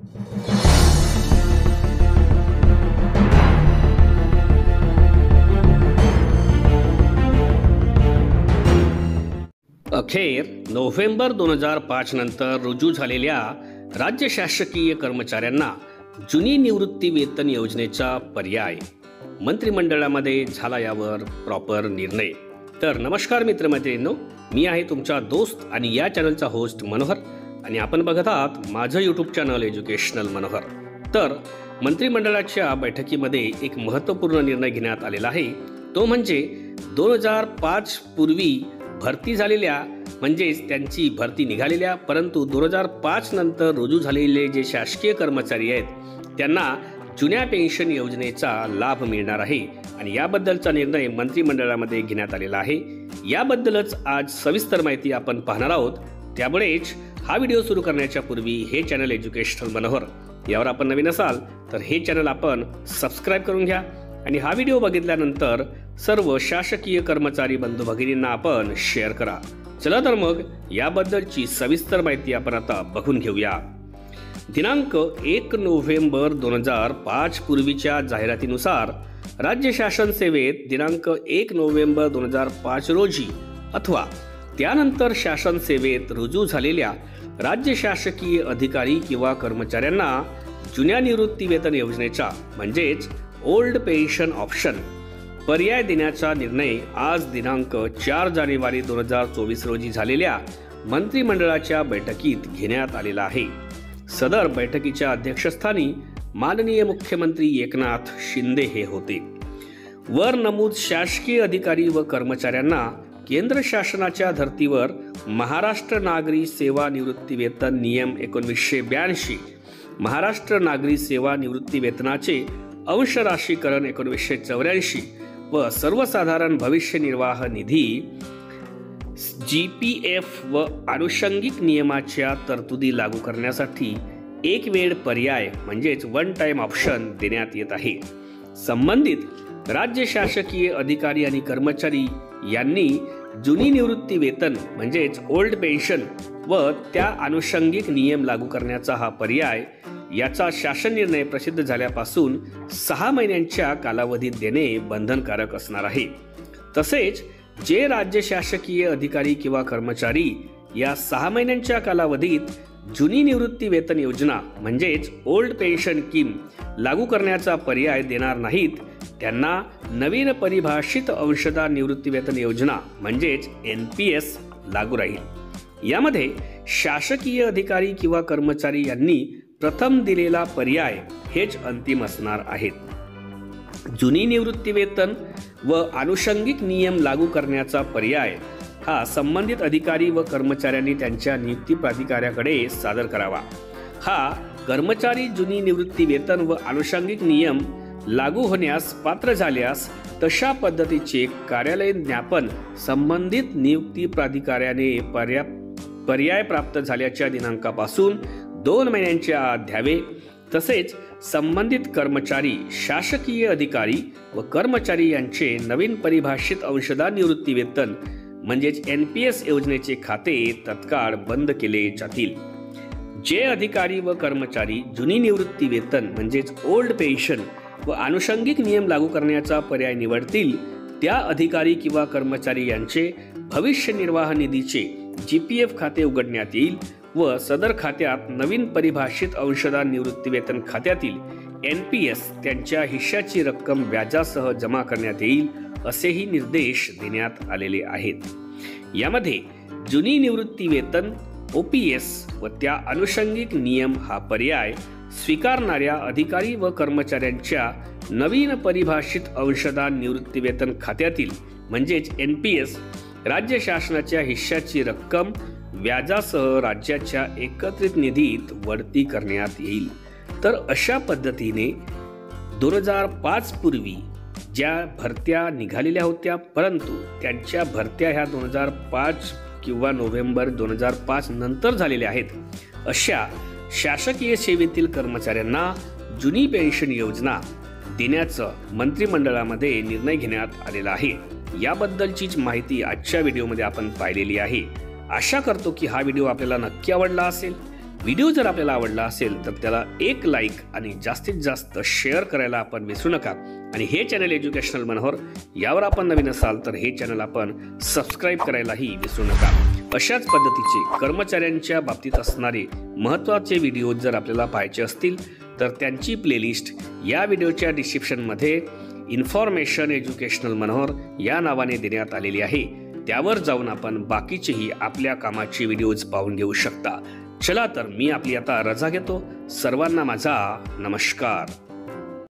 अखेर नोव्हेंबर 2005 नंतर रुजू झालेल्या राज्य शासकीय कर्मचाऱ्यांना जुनी निवृत्ती वेतन योजनेचा पर्याय मंत्रिमंडळामध्ये झाला, यावर प्रॉपर निर्णय। तर नमस्कार मित्रमैत्रिणींनो, मी आहे तुमचा दोस्त आणि या चॅनलचा होस्ट मनोहर, आणि आपण बघत आहात माझं यूट्यूब चॅनल एज्युकेशनल मनोहर। तर मंत्रिमंडळाच्या बैठकीमध्ये एक महत्त्वपूर्ण निर्णय घेण्यात आलेला आहे, तो म्हणजे 2005 पूर्वी भरती झालेल्या, म्हणजेच त्यांची भरती निघालेल्या परंतु 2005 नंतर रुजू झालेले जे शासकीय कर्मचारी आहेत त्यांना जुन्या पेन्शन योजनेचा लाभ मिळणार आहे, आणि याबद्दलचा निर्णय मंत्रिमंडळामध्ये घेण्यात आलेला आहे। याबद्दलच आज सविस्तर माहिती आपण पाहणार आहोत। त्यामुळेच हा व्हिडिओ सुरू करण्याच्या पूर्वी हे चॅनल एज्युकेशनल मनोहर यावर आपण नवीन असाल तर हे चॅनल आपण सबस्क्राइब करून घ्या, आणि हा व्हिडिओ बघितल्यानंतर सर्व शासकीय कर्मचारी बंधू भगिनींना आपण शेअर करा। चला तर मग याबद्दलची सविस्तर माहिती आपण आता बघून घेऊया। दिनांक 1 नोव्हेंबर 2005 पूर्वीच्या जाहिरातीनुसार राज्य शासन सेवेत दिनांक 1 नोव्हेंबर 2005 रोजी अथवा त्यानंतर शासन सेवेत रुजू झालेल्या राज्य शासकीय अधिकारी किंवा कर्मचाऱ्यांना जुन्या निवृत्ती वेतन योजनेचा म्हणजेच ओल्ड पेन्शन ऑप्शन पर्याय देण्याचा निर्णय आज दिनांक 4 जानेवारी 2024 रोजी झालेल्या मंत्रिमंडळाच्या बैठकीत घेण्यात आलेला आहे। सदर बैठकीच्या अध्यक्षस्थानी माननीय मुख्यमंत्री एकनाथ शिंदे हे होते। वर नमूद शासकीय अधिकारी व कर्मचाऱ्यांना केंद्र शासनाच्या धर्तीवर महाराष्ट्र नागरी सेवा निवृत्ती वेतन नियम 1982, महाराष्ट्र नागरी सेवा निवृत्ती वेतनाचे अंश राशीकरण 1984 व सर्वसाधारण भविष्य निर्वाह निधी GPF व आनुषंगिक नियमाच्या तरतुदी लागू करण्यासाठी एक वेळ पर्याय म्हणजेच वन टाइम ऑप्शन देण्यात येत आहे। संबंधित राज्य शासकीय अधिकारी आणि कर्मचारी यांनी जुनी निवृत्ती वेतन म्हणजेच ओल्ड पेन्शन व त्या आनुषंगिक नियम लागू करण्याचा हा पर्याय याचा शासन निर्णय प्रसिद्ध झाल्यापासून 6 महिन्यांच्या कालावधीत देणे बंधनकारक असणार आहे। तसेच जे राज्य शासकीय अधिकारी किंवा कर्मचारी या 6 महिन्यांच्या कालावधीत जुनी निवृत्ती वेतन योजना म्हणजेच ओल्ड पेन्शन स्कीम लागू करण्याचा पर्याय देणार नाहीत, त्यांना नवीन परिभाषित अंशदार निवृत्ती वेतन योजना म्हणजेच NPS लागू राहील। यामध्ये शासकीय अधिकारी किंवा कर्मचारी यांनी प्रथम दिलेला पर्याय हेच अंतिम असणार आहेत। जुनी निवृत्ती वेतन व आनुषंगिक नियम लागू करण्याचा पर्याय हा संबंधित अधिकारी व कर्मचाऱ्यांनी त्यांच्या नियुक्ती प्राधिकाऱ्याकडे सादर करावा। हा कर्मचारी जुनी निवृत्ती वेतन व आनुषंगिक नियम लागू होण्यास पात्र झाल्यास तशा पद्धतीचे कार्यालयीन ज्ञापन संबंधित नियुक्ती प्राधिकाऱ्याने पर्याय प्राप्त झाल्याच्या दिनांकापासून 2 महिन्यांच्या आत द्यावे। तसेच संबंधित कर्मचारी, शासकीय अधिकारी व कर्मचारी यांचे नवीन परिभाषित अंशदार निवृत्ती वेतन म्हणजेच NPS योजनेचे खाते तत्काळ बंद केले जातील। जे अधिकारी व कर्मचारी जुनी निवृत्ती वेतन म्हणजेच ओल्ड पेन्शन व आनुषंगिक नियम लागू करण्याचा पर्याय निवडतील त्या अधिकारी किंवा कर्मचारी यांचे भविष्य निर्वाह निधीचे GPF खाते उघडण्यात येईल व सदर खात्यात नवीन परिभाषित अंशदार निवृत्ती वेतन खात्यातील NPS त्यांच्या हिश्श्याची रक्कम व्याजासह जमा करण्यात येईल, असेही निर्देश देण्यात आलेले आहेत। यामध्ये जुनी निवृत्ती वेतन OPS व त्या आनुषंगिक नियम हा पर्याय स्वीकारणाऱ्या अधिकारी व कर्मचाऱ्यांच्या नवीन परिभाषित अंशदार निवृत्ती वेतन खात्यातील म्हणजेच NPS राज्य शासनाच्या हिश्श्याची रक्कम व्याजासह राज्याच्या एकत्रित निधीत वळती करण्यात येईल। तर अशा पद्धतीने 2005 पूर्वी ज्या भरत्या निघालेल्या होत्या परंतु त्यांच्या भरत्या ह्या 2005 किंवा नोव्हेंबर 2005 नंतर झालेल्या आहेत, अशा शासकीय सेवेतील कर्मचाऱ्यांना जुनी पेन्शन योजना देण्याचं मंत्रिमंडळामध्ये निर्णय घेण्यात आलेला आहे। याबद्दलचीच माहिती आजच्या व्हिडिओमध्ये आपण पाहिलेली आहे। आशा करतो की हा व्हिडिओ आपल्याला नक्की आवडला असेल। व्हिडिओ जर आपल्याला आवडला असेल तर त्याला एक लाईक आणि जास्तीत जास्त शेअर करायला आपण विसरू नका। आणि हे चॅनल एज्युकेशनल मनोहर यावर आपण नवीन असाल तर हे चॅनल आपण सबस्क्राईब करायलाही विसरू नका। अशाच पद्धतीचे कर्मचाऱ्यांच्या बाबतीत असणारे महत्त्वाचे व्हिडिओ जर आपल्याला पाहायचे असतील तर त्यांची प्लेलिस्ट या व्हिडिओच्या डिस्क्रिप्शनमध्ये इन्फॉर्मेशन एज्युकेशनल मनोहर या नावाने देण्यात आलेली आहे। त्यावर जाऊन आपण बाकीचेही आपल्या कामाचे व्हिडिओज पाहून घेऊ शकता। चला तर मी आपली आता रजा घेतो। सर्वांना माझा नमस्कार।